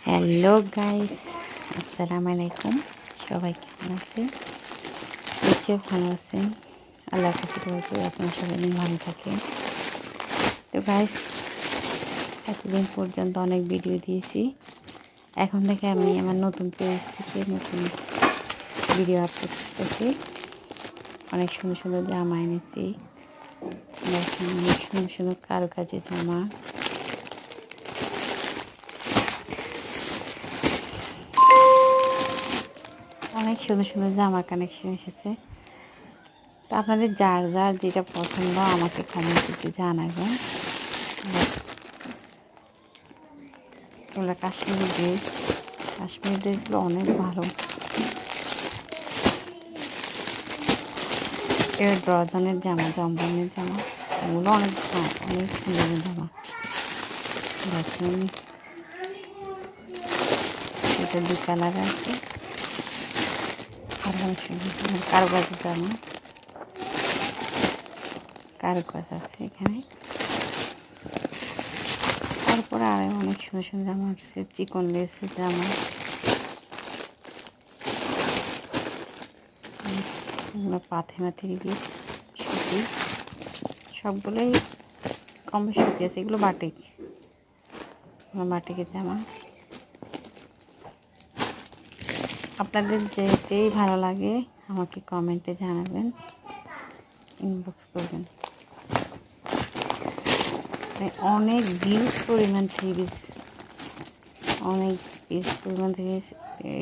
Hello guys, আসসালামু আলাইকুম। সবাই কেমন আছেন? নিশ্চয়ই ভালো আছেন। আল্লাহর কাছে দোয়া করি আপনারা সবাই ভালো থাকেন। তো গাইস, এতদিন পর্যন্ত অনেক ভিডিও দিয়েছি। এখন থেকে আমি আমার নতুন পেজ থেকে নতুন ভিডিও আপলোড করতেছি। অনেক সুন্দর সুন্দর জামা এনেছি। দেখেন, অনেক সুন্দর সুন্দর কারুকাজের জামা। অনেক সুন্দর সুন্দর জামার কালেকশন এসেছে। তো আপনাদের যার যার যেটা পছন্দ আমাকে কমেন্ট একটু জানাবেন। এগুলো কাশ্মীরি ড্রেসগুলো অনেক ভালো। এর ডজনের জামা, জমজমের জামা, এগুলো অনেক অনেক সুন্দর জামা। দেখুন, এটা 2 কালার আছে। আর অনেক সুন্দর কারুকাজের জামা, কারুকাজ আছে এখানে। তারপরে আর অনেক সুন্দর সুন্দর জামা আসছে, চিকন লেসের জামা। এগুলো পাথেমা 3 পিস সুতি, সবগুলোই কম বেশি সুতি আছে। এগুলো বাটিকের জামা। আপনাদের যেই ভালো লাগে আমাকে কমেন্টে জানাবেন, ইনবক্স করবেন। অনেক হিউজ পরিমাণ 3 পিস, অনেক পিস পরিমাণ 3 পিস।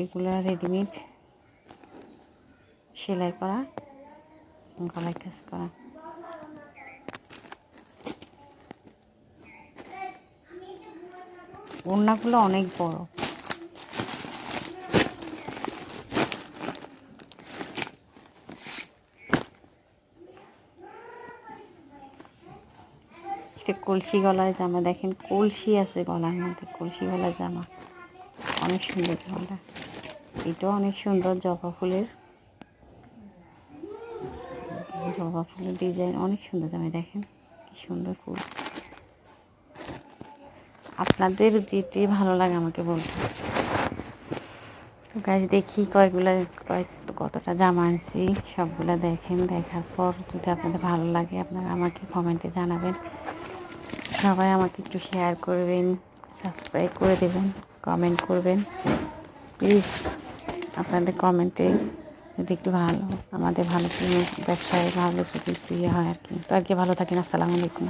এগুলো রেডিমেড, সেলাই করা, গলায় কাজ করা। ওড়নাগুলো অনেক বড়। এটা কলসি গলায় জামা। দেখেন, কলসি আছে গলার মধ্যে, কলসি গলার জামা। অনেক সুন্দর জামাটা। এটাও অনেক সুন্দর, জবা ফুলের ডিজাইন। অনেক সুন্দর জামা। দেখেন কি সুন্দর ফুল। আপনাদের যেটি ভালো লাগে আমাকে বলবেন। গাছ দেখি কতটা জামা আনছি সবগুলো দেখেন। দেখার পর যদি আপনাদের ভালো লাগে আপনারা আমাকে কমেন্টে জানাবেন। সবাই আমাকে একটু শেয়ার করবেন, সাবস্ক্রাইব করে দেবেন, কমেন্ট করবেন প্লিজ। আপনাদের কমেন্টে যদি একটু আমাদের ভালো ব্যবসায় ভালো যদি একটু হয় আর কি। তো আর কি, ভালো থাকেন। আসসালামু আলাইকুম।